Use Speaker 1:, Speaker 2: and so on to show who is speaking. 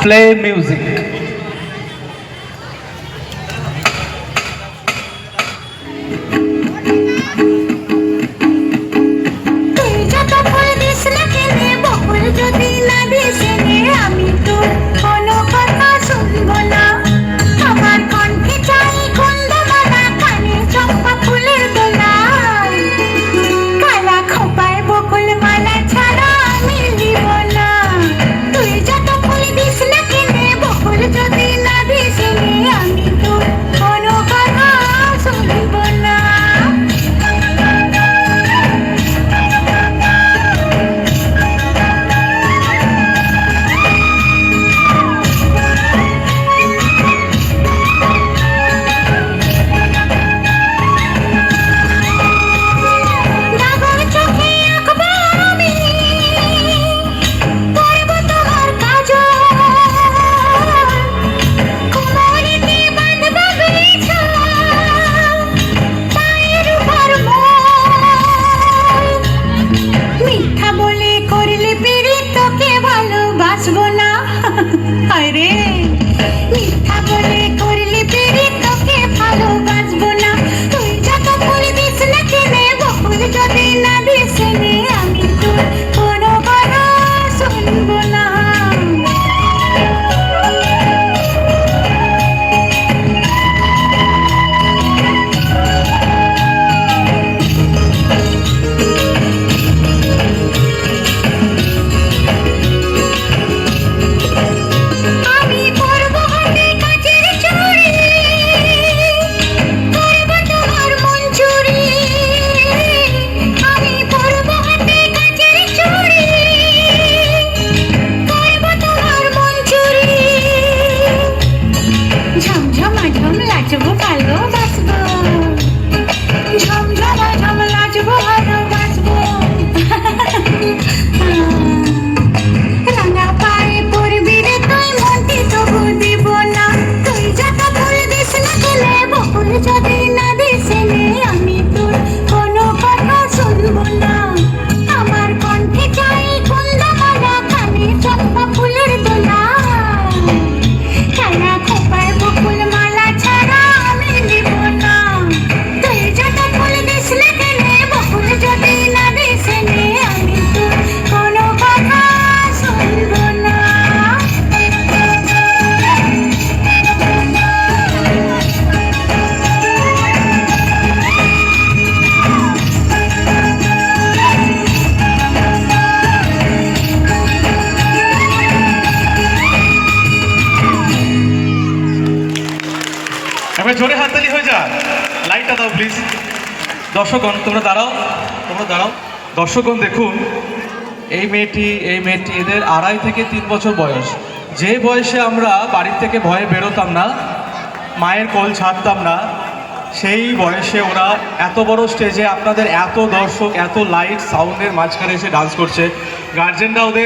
Speaker 1: Play music. জোরে হাততালি হয়ে যাক। লাইটটা দাও প্লিজ। দর্শকগণ তোমরা দাঁড়াও, দর্শকগণ দেখুন, এই মেয়েটি এদের 2.5 থেকে 3 বছর বয়স। যে বয়সে আমরা বাড়ির থেকে ভয়ে বেরোতাম না, মায়ের কোল ছাড়তাম না, সেই বয়সে ওরা এত বড় স্টেজে আপনাদের এত দর্শক, এত লাইট সাউন্ডের মাঝখানে এসে ডান্স করছে। গার্জেনরা ওদের